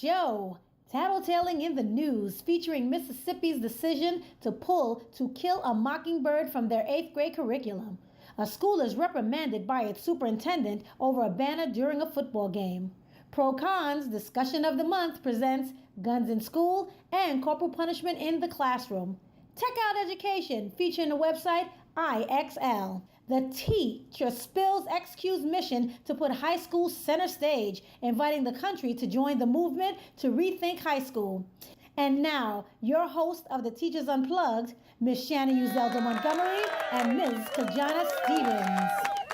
show. Tattletaling in the news, featuring Mississippi's decision to pull To Kill a Mockingbird from their 8th grade curriculum. A school is reprimanded by its superintendent over a banner during a football game. Pro Cons Discussion of the Month presents Guns in School and Corporal Punishment in the Classroom. Tech Out Education, featuring the website IXL. The teacher spills XQ's mission to put high school center stage, inviting the country to join the movement to rethink high school. And now, your host of the Teachers Unplugged, Ms. Shannon Uzelda Montgomery and Ms. Kajana Stevens.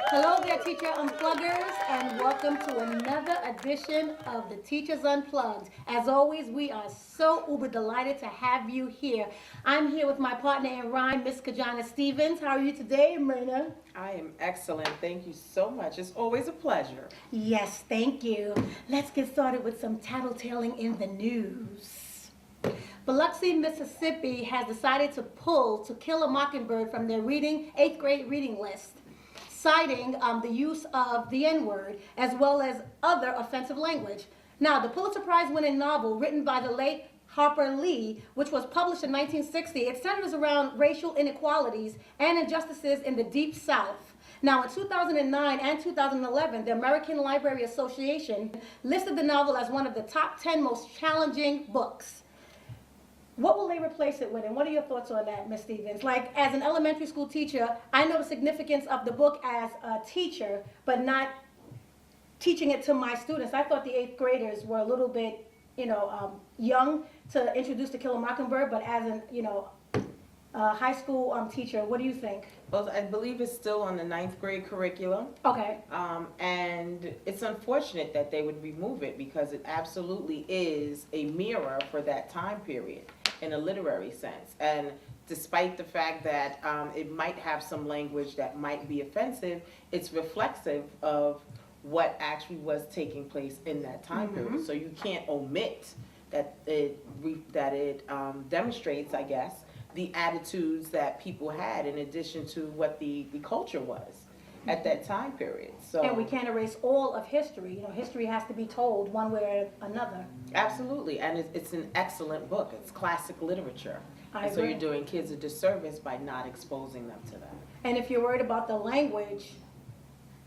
Hello there, Teacher Unpluggers, and welcome to another edition of the Teachers Unplugged. As always, we are so uber delighted to have you here. I'm here with my partner in rhyme, Ms. Kajana Stevens. How are you today, Myrna? I am excellent. Thank you so much. It's always a pleasure. Yes, thank you. Let's get started with some tattletaling in the news. Biloxi, Mississippi has decided to pull To Kill a Mockingbird from their 8th grade reading list, citing the use of the N-word as well as other offensive language. Now, the Pulitzer Prize-winning novel written by the late Harper Lee, which was published in 1960, it centers around racial inequalities and injustices in the Deep South. Now, in 2009 and 2011, the American Library Association listed the novel as one of the top 10 most challenging books. What will they replace it with, and what are your thoughts on that, Ms. Stevens? Like, as an elementary school teacher, I know the significance of the book as a teacher, but not teaching it to my students. I thought the 8th graders were a little bit, young to introduce To Kill a Mockingbird, but as an, high school teacher, what do you think? Well, I believe it's still on the 9th grade curriculum. Okay. And it's unfortunate that they would remove it because it absolutely is a mirror for that time period in a literary sense. And despite the fact that it might have some language that might be offensive, it's reflexive of what actually was taking place in that time period. So you can't omit that it demonstrates, I guess, the attitudes that people had in addition to what the culture was at that time period. So, and we can't erase all of history. History has to be told one way or another. Absolutely, and it's an excellent book. It's classic literature. I agree. So you're doing kids a disservice by not exposing them to that. And if you're worried about the language,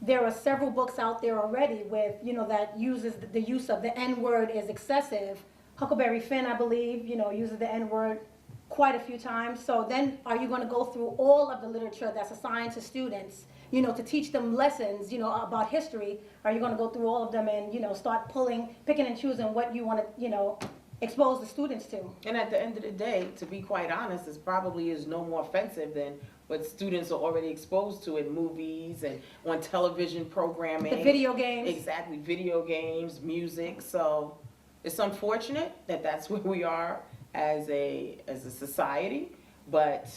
there are several books out there already with, that uses the use of the N-word is excessive. Huckleberry Finn, I believe, uses the N-word quite a few times. So then are you going to go through all of the literature that's assigned to students, to teach them lessons, about history? Are you going to go through all of them and, start picking and choosing what you want to, expose the students to? And at the end of the day, to be quite honest, this probably is no more offensive than what students are already exposed to in movies and on television programming. The video games. Exactly, video games, music. So it's unfortunate that that's where we are as a society, but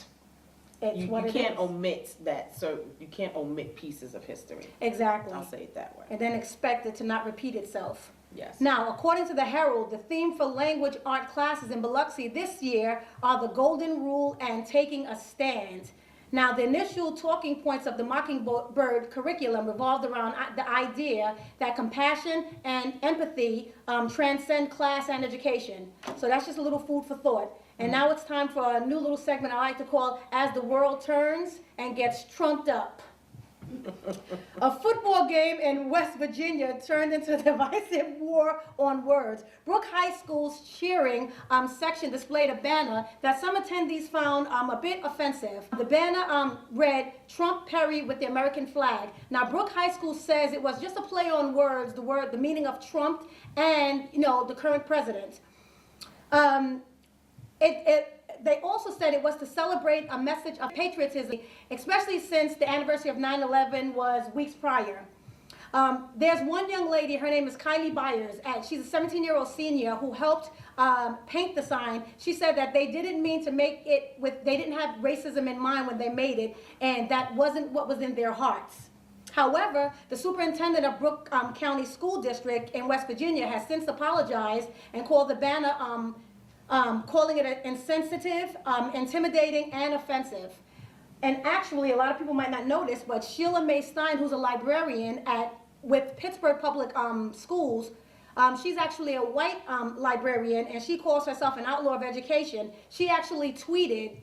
you can't omit that. So you can't omit pieces of history. Exactly. I'll say it that way. And then expect it to not repeat itself. Yes. Now, according to the Herald, the theme for language art classes in Biloxi this year are the Golden Rule and Taking a Stand. Now, the initial talking points of the Mockingbird curriculum revolved around the idea that compassion and empathy transcend class and education. So that's just a little food for thought. And now it's time for a new little segment I like to call As the World Turns and Gets Trumped Up. A football game in West Virginia turned into a divisive war on words. Brooke High School's cheering section displayed a banner that some attendees found a bit offensive. The banner read, "Trump Perry with the American flag." Now, Brooke High School says it was just a play on words, the meaning of Trump and, the current president. They also said it was to celebrate a message of patriotism, especially since the anniversary of 9/11 was weeks prior. There's one young lady, her name is Kylie Byers, and she's a 17-year-old senior who helped paint the sign. She said that they didn't mean to make it they didn't have racism in mind when they made it, and that wasn't what was in their hearts. However, the superintendent of Brooke County School District in West Virginia has since apologized and called the banner calling it insensitive, intimidating, and offensive. And actually, a lot of people might not notice, but Sheila Mae Stein, who's a librarian with Pittsburgh Public Schools, She's actually a white librarian, and she calls herself an outlaw of education. She actually tweeted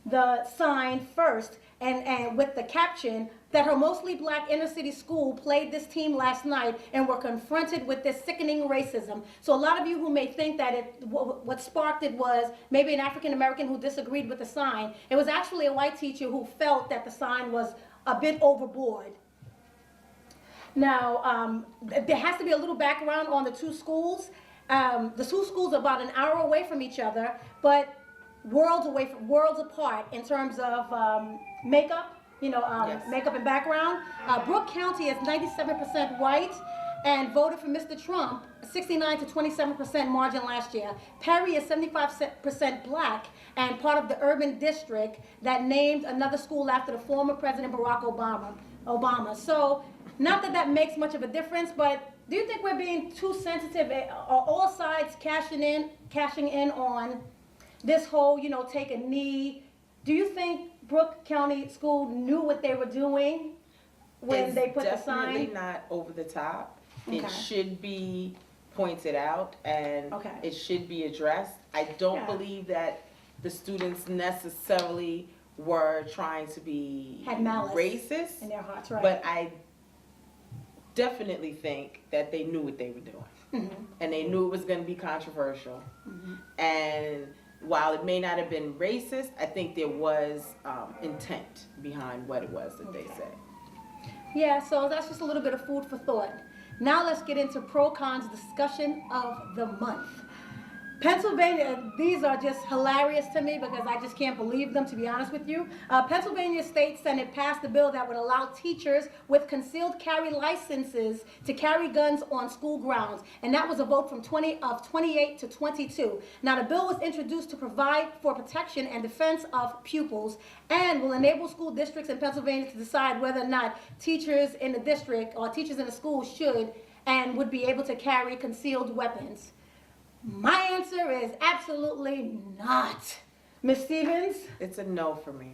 the sign first and with the caption that her mostly black inner city school played this team last night and were confronted with this sickening racism. So a lot of you who may think that what sparked it was maybe an African American who disagreed with the sign, it was actually a white teacher who felt that the sign was a bit overboard. Now, there has to be a little background on the two schools. The two schools are about an hour away from each other, but worlds apart in terms of makeup, Yes. makeup and background. Brooke County is 97% white and voted for Mr. Trump 69 to 27% margin last year. Perry is 75% black and part of the urban district that named another school after the former President Barack Obama. So, not that that makes much of a difference, but do you think we're being too sensitive? Are all sides cashing in on this whole, take a knee? Do you think Brooke County School knew what they were doing when they put the sign? It's definitely not over the top. Okay. It should be pointed out and Okay. it should be addressed. I don't Yeah. believe that the students necessarily were trying to be Had malice racist, in their hearts, right? but I definitely think that they knew what they were doing. Mm-hmm. And they knew it was going to be controversial. Mm-hmm. And while it may not have been racist, I think there was intent behind what it was that they Okay. said. Yeah, so that's just a little bit of food for thought. Now let's get into pro-cons discussion of the month. Pennsylvania, these are just hilarious to me because I just can't believe them, to be honest with you. Pennsylvania State Senate passed a bill that would allow teachers with concealed carry licenses to carry guns on school grounds, and that was a vote from 28 to 22. Now, the bill was introduced to provide for protection and defense of pupils and will enable school districts in Pennsylvania to decide whether or not teachers in the district or teachers in the school should and would be able to carry concealed weapons. My answer is absolutely not. Ms. Stevens? It's a no for me.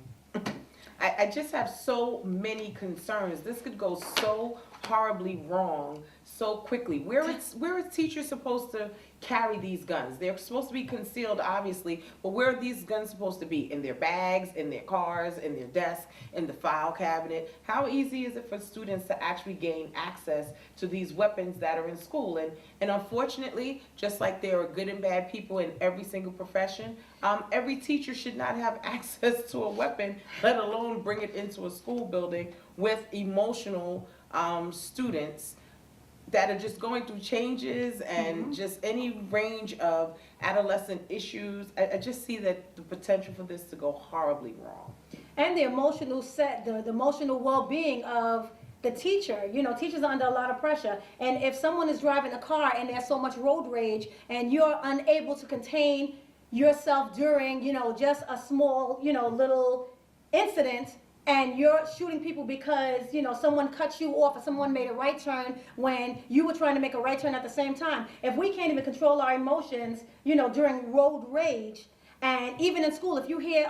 I just have so many concerns. This could go so horribly wrong so quickly. Where is teachers supposed to carry these guns? They're supposed to be concealed, obviously, but where are these guns supposed to be? In their bags, in their cars, in their desk, in the file cabinet? How easy is it for students to actually gain access to these weapons that are in school? And unfortunately, just like there are good and bad people in every single profession, every teacher should not have access to a weapon, let alone bring it into a school building with emotional students that are just going through changes and just any range of adolescent issues. I just see that the potential for this to go horribly wrong. And the emotional the emotional well-being of the teacher. Teachers are under a lot of pressure. And if someone is driving a car and there's so much road rage and you're unable to contain yourself during, just a small, little incident, and you're shooting people because, someone cut you off or someone made a right turn when you were trying to make a right turn at the same time. If we can't even control our emotions, during road rage, and even in school, if you hear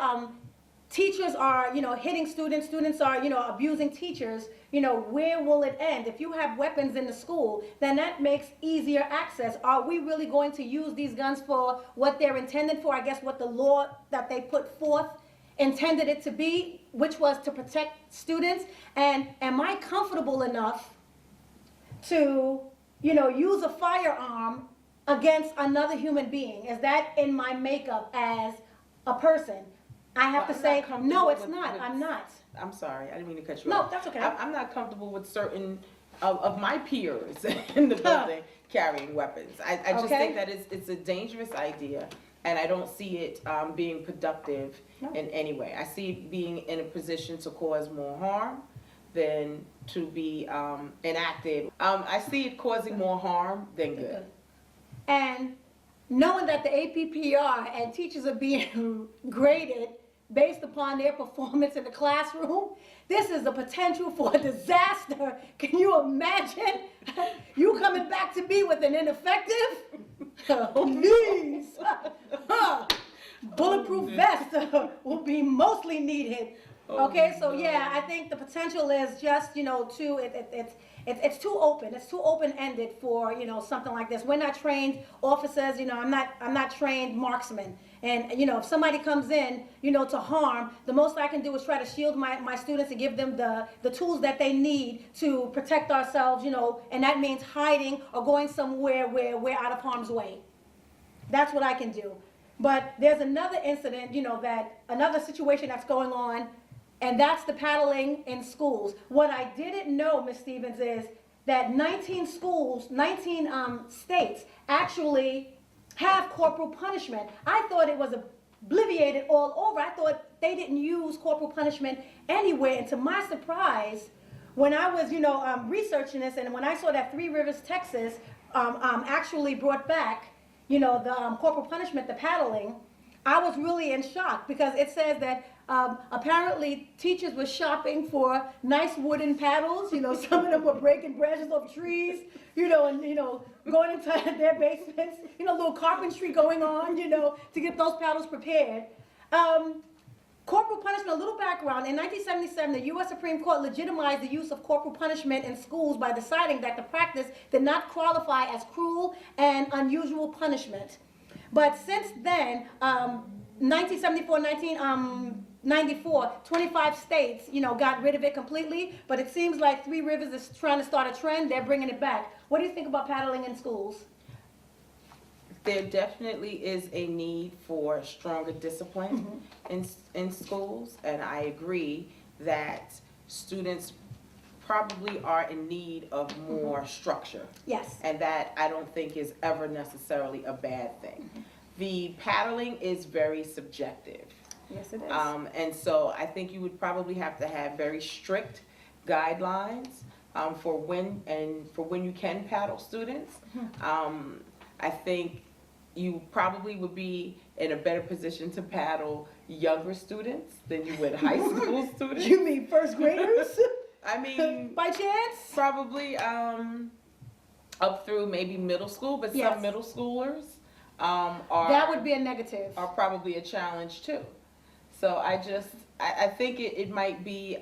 teachers are, hitting students, students are, abusing teachers, where will it end? If you have weapons in the school, then that makes easier access. Are we really going to use these guns for what they're intended for? I guess what the law that they put forth intended it to be, which was to protect students. And am I comfortable enough to, use a firearm against another human being? Is that in my makeup as a person? I have Well, to say, no, it's with- not. I'm not. I'm sorry, I didn't mean to cut you No, off. that's okay. I'm not comfortable with certain of my peers in the building carrying weapons. I just Okay. think that it's a dangerous idea, and I don't see it being productive No. in any way. I see it being in a position to cause more harm than to be enacted. I see it causing more harm than good. And knowing that the APPR and teachers are being graded based upon their performance in the classroom, this is the potential for a disaster. Can you imagine you coming back to me with an ineffective? Please. Bulletproof vest will be mostly needed. Okay, so yeah, I think the potential is just, it's too open. It's too open-ended for, something like this. We're not trained officers, I'm not trained marksman. And, if somebody comes in, to harm, the most I can do is try to shield my students and give them the tools that they need to protect ourselves, and that means hiding or going somewhere where we're out of harm's way. That's what I can do. But there's another incident, another situation that's going on, and that's the paddling in schools. What I didn't know, Ms. Stevens, is that 19 states actually have corporal punishment. I thought it was obliviated all over. I thought they didn't use corporal punishment anywhere. And to my surprise, when I was, researching this, and when I saw that Three Rivers, Texas, actually brought back, the corporal punishment, the paddling, I was really in shock because it says that apparently teachers were shopping for nice wooden paddles. Some of them were breaking branches off trees, and, going into their basements, little carpentry going on, to get those paddles prepared. Corporal punishment, a little background. In 1977, the U.S. Supreme Court legitimized the use of corporal punishment in schools by deciding that the practice did not qualify as cruel and unusual punishment. But since then, 1974, 1994, 25 states, got rid of it completely. But it seems like Three Rivers is trying to start a trend. They're bringing it back. What do you think about paddling in schools? There definitely is a need for stronger discipline in schools, and I agree that students probably are in need of more structure. Yes. And that I don't think is ever necessarily a bad thing. The paddling is very subjective. Yes, it is. And so I think you would probably have to have very strict guidelines for when you can paddle students. I think you probably would be in a better position to paddle younger students than you would high school students. You mean first graders? I mean, by chance? Probably up through maybe middle school, but Yes. some middle schoolers that would be a negative. are probably a challenge too. So I think it might be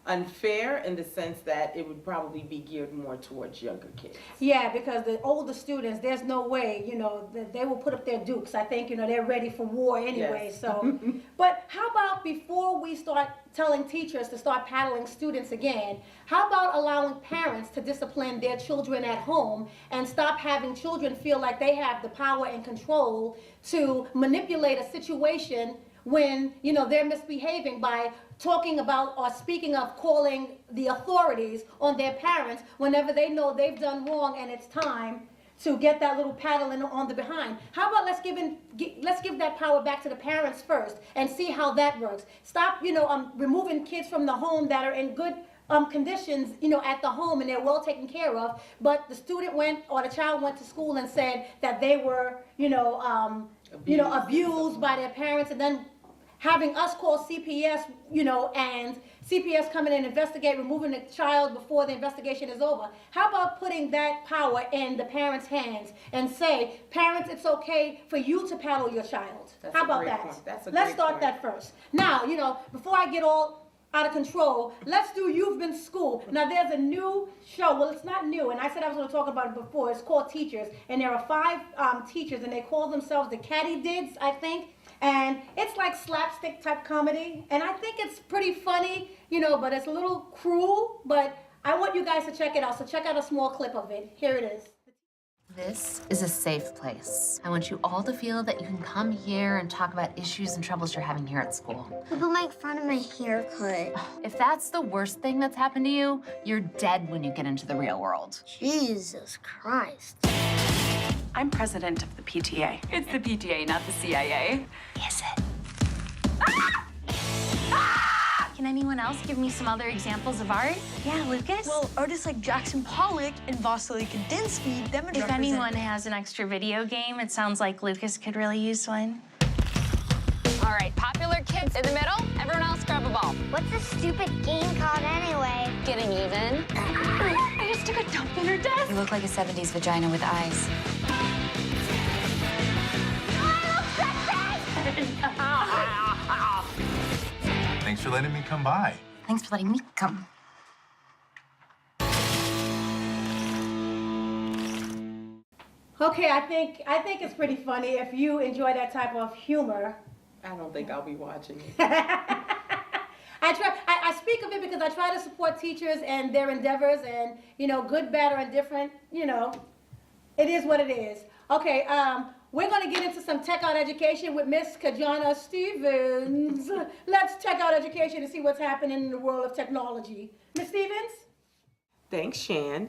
unfair in the sense that it would probably be geared more towards younger kids. Yeah, because the older students, there's no way, that they will put up their dukes. I think, they're ready for war anyway. Yes. So, but how about before we start telling teachers to start paddling students again, how about allowing parents to discipline their children at home and stop having children feel like they have the power and control to manipulate a situation when, they're misbehaving by talking about or speaking of calling the authorities on their parents whenever they know they've done wrong and it's time to get that little paddling on the behind. How about let's give that power back to the parents first and see how that works. Stop, removing kids from the home that are in good conditions, at the home and they're well taken care of, but the student went or the child went to school and said that they were, abused by their parents, and then having us call CPS, and CPS come in and investigate, removing the child before the investigation is over. How about putting that power in the parents' hands and say, parents, it's okay for you to paddle your child. How about that? Let's start that first. Now, before I get all out of control, let's do You've Been Schooled. Now, there's a new show. Well, it's not new, and I said I was going to talk about it before. It's called Teachers, and there are 5 teachers, and they call themselves the Katydids, I think. And it's like slapstick type comedy, and I think it's pretty funny, but it's a little cruel, but I want you guys to check it out, so check out a small clip of it. Here it is. This is a safe place. I want you all to feel that you can come here and talk about issues and troubles you're having here at school. People make fun of my haircut. If that's the worst thing that's happened to you, you're dead when you get into the real world. Jesus Christ. I'm president of the PTA. It's the PTA, not the CIA. Is it? Ah! Ah! Can anyone else give me some other examples of art? Yeah, Lucas? Well, artists like Jackson Pollock and Vasily Kandinsky demonstrate. If anyone has an extra video game, it sounds like Lucas could really use one. All right, popular kids in the middle. Everyone else grab a ball. What's this stupid game called anyway? Getting even. I just took a dump on her desk. You look like a 70s vagina with eyes. Thanks for letting me come by. Thanks for letting me come. Okay, I think it's pretty funny if you enjoy that type of humor. I don't think I'll be watching it. I speak of it because I try to support teachers and their endeavors, and good, bad, or indifferent, it is what it is. Okay, we're gonna get into some tech out education with Miss Kajana Stevens. Let's check out education and see what's happening in the world of technology. Miss Stevens? Thanks, Shan.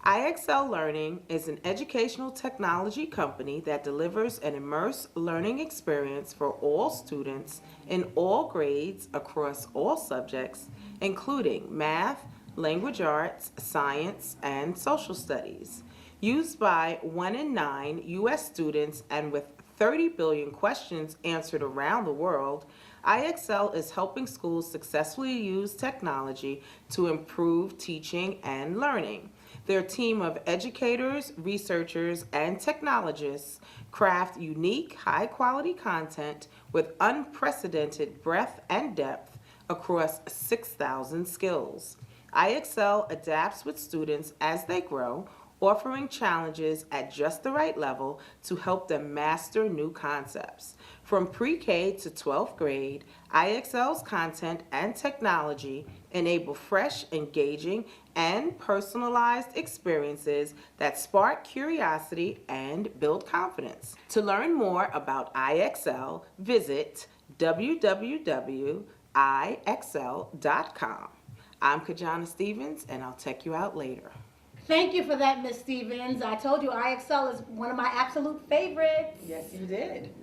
IXL Learning is an educational technology company that delivers an immersive learning experience for all students in all grades across all subjects, including math, language arts, science, and social studies. Used by 1 in 9 U.S. students and with 30 billion questions answered around the world, IXL is helping schools successfully use technology to improve teaching and learning. Their team of educators, researchers, and technologists craft unique, high-quality content with unprecedented breadth and depth across 6,000 skills. IXL adapts with students as they grow, offering challenges at just the right level to help them master new concepts. From pre-K to 12th grade, IXL's content and technology enable fresh, engaging, and personalized experiences that spark curiosity and build confidence. To learn more about IXL, visit www.ixl.com. I'm Kajana Stevens, and I'll check you out later. Thank you for that, Miss Stevens. I told you IXL is one of my absolute favorites. Yes, you did.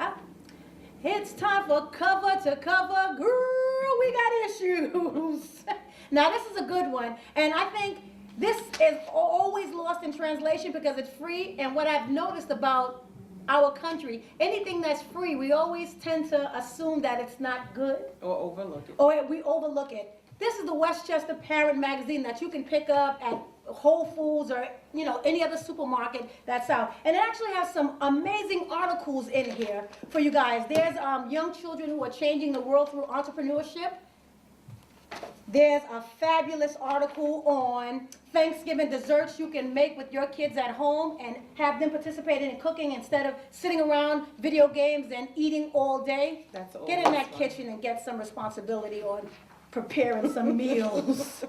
It's time for cover to cover. Girl, we got issues. Now, this is a good one. And I think this is always lost in translation because it's free. And what I've noticed about our country, anything that's free, we always tend to assume that it's not good. Or overlook it. Or we overlook it. This is the Westchester Parent Magazine that you can pick up at Whole Foods or any other supermarket that's out, and it actually has some amazing articles in here for you guys. There's young children who are changing the world through entrepreneurship. There's a fabulous article on Thanksgiving desserts you can make with your kids at home and have them participate in cooking instead of sitting around video games and eating all day. Get in that kitchen and get some responsibility on preparing some meals.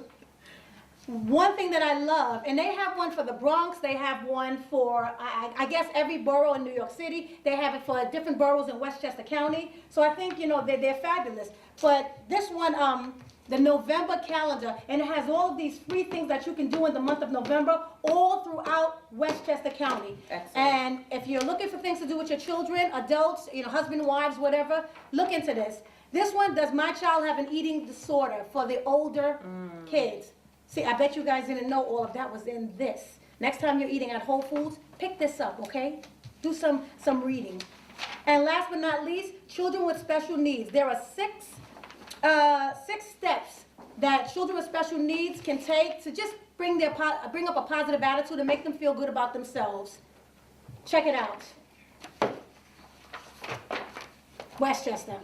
One thing that I love, and they have one for the Bronx, they have one for, I guess, every borough in New York City. They have it for different boroughs in Westchester County. So I think, they're fabulous. But this one, the November calendar, and it has all of these free things that you can do in the month of November all throughout Westchester County. Excellent. And if you're looking for things to do with your children, adults, husband, wives, whatever, look into this. This one, does my child have an eating disorder, for the older kids? See, I bet you guys didn't know all of that was in this. Next time you're eating at Whole Foods, pick this up, okay? Do some reading. And last but not least, children with special needs. There are six steps that children with special needs can take to just bring up a positive attitude and make them feel good about themselves. Check it out. Westchester.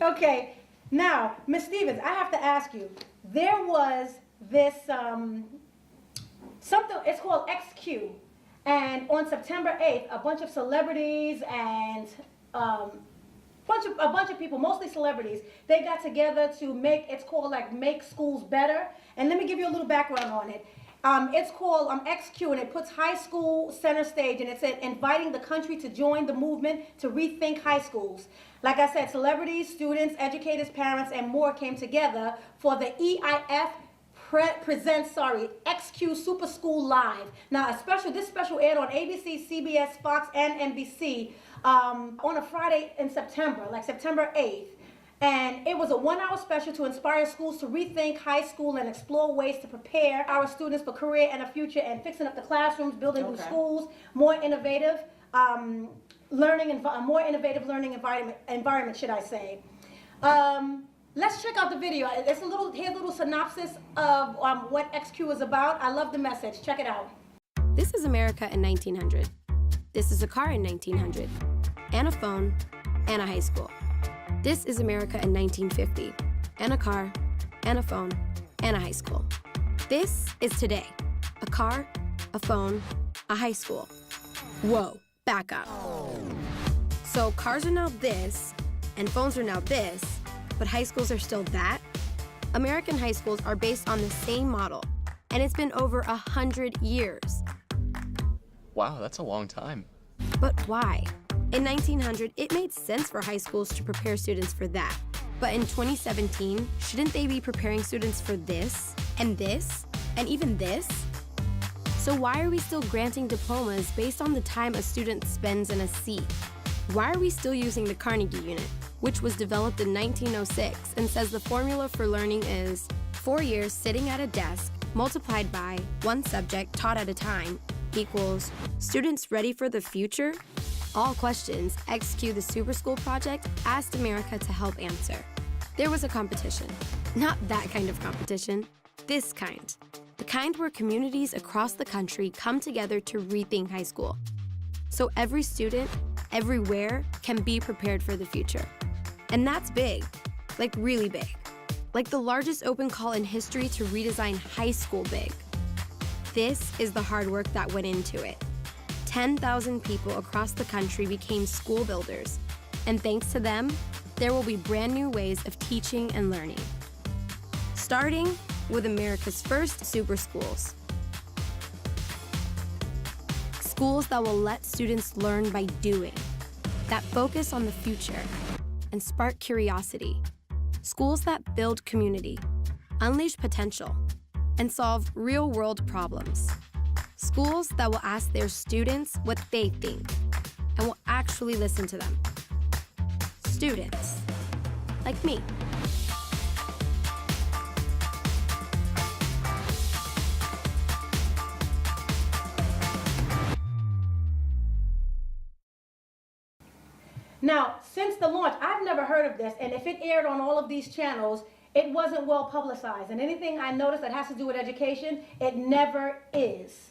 Okay, now, Ms. Stevens, I have to ask you, there was this, something, it's called XQ, and on September 8th, a bunch of celebrities and a bunch of people, mostly celebrities, they got together to it's called Make Schools Better, and let me give you a little background on it. It's called XQ, and it puts high school center stage, and it's inviting the country to join the movement to rethink high schools. Like I said, celebrities, students, educators, parents, and more came together for the EIF presents XQ Super School Live. Now, this special aired on ABC, CBS, Fox, and NBC on a Friday in September, September 8th. And it was a 1-hour special to inspire schools to rethink high school and explore ways to prepare our students for career and a future, and fixing up the classrooms, building new schools, more innovative learning environment, should I say. Let's check out the video. Here's a little synopsis of what XQ is about. I love the message. Check it out. This is America in 1900. This is a car in 1900. And a phone. And a high school. This is America in 1950, and a car, and a phone, and a high school. This is today. A car, a phone, a high school. Whoa, back up. So cars are now this, and phones are now this, but high schools are still that? American high schools are based on the same model, and it's been over 100 years. Wow, that's a long time. But why? In 1900, it made sense for high schools to prepare students for that. But in 2017, shouldn't they be preparing students for this, and even this? So why are we still granting diplomas based on the time a student spends in a seat? Why are we still using the Carnegie Unit, which was developed in 1906 and says the formula for learning is 4 years sitting at a desk multiplied by one subject taught at a time equals students ready for the future? All questions XQ the Super School Project asked America to help answer. There was a competition. Not that kind of competition, this kind. The kind where communities across the country come together to rethink high school. So every student, everywhere, can be prepared for the future. And that's big, like really big. Like the largest open call in history to redesign high school big. This is the hard work that went into it. 10,000 people across the country became school builders, and thanks to them, there will be brand new ways of teaching and learning. Starting with America's first super schools. Schools that will let students learn by doing, that focus on the future and spark curiosity. Schools that build community, unleash potential, and solve real-world problems. Schools that will ask their students what they think and will actually listen to them. Students, like me. Now, since the launch, I've never heard of this, and if it aired on all of these channels, it wasn't well publicized. And anything I noticed that has to do with education, it never is.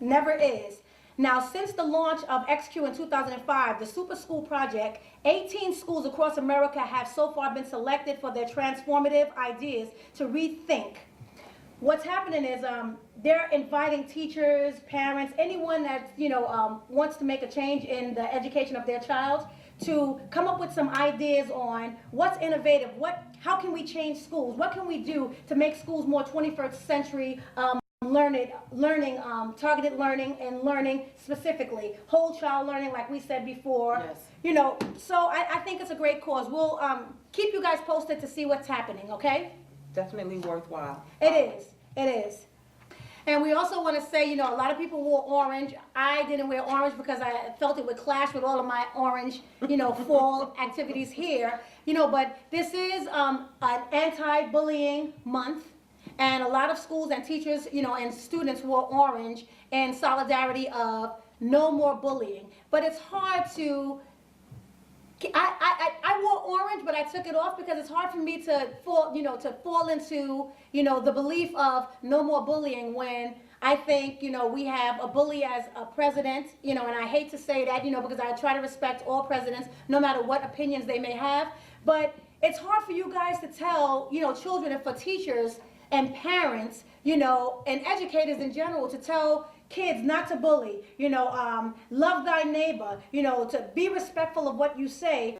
Never is. Now, since the launch of XQ in 2005, the Super School Project, 18 schools across America have so far been selected for their transformative ideas to rethink. What's happening is they're inviting teachers, parents, anyone that wants to make a change in the education of their child to come up with some ideas on what's innovative, how can we change schools, what can we do to make schools more 21st century learning, targeted learning, and learning specifically, whole child learning, like we said before. Yes. So I think it's a great cause. We'll keep you guys posted to see what's happening, okay? Definitely worthwhile. It is. And we also want to say, a lot of people wore orange. I didn't wear orange because I felt it would clash with all of my orange, fall activities here. But this is an anti-bullying month. And a lot of schools and teachers, and students wore orange in solidarity of no more bullying. But it's hard to, I wore orange, but I took it off because it's hard for me to fall into, the belief of no more bullying when I think, we have a bully as a president, and I hate to say that, because I try to respect all presidents, no matter what opinions they may have. But it's hard for you guys to tell, children and for teachers and parents, and educators in general to tell kids not to bully, love thy neighbor, to be respectful of what you say.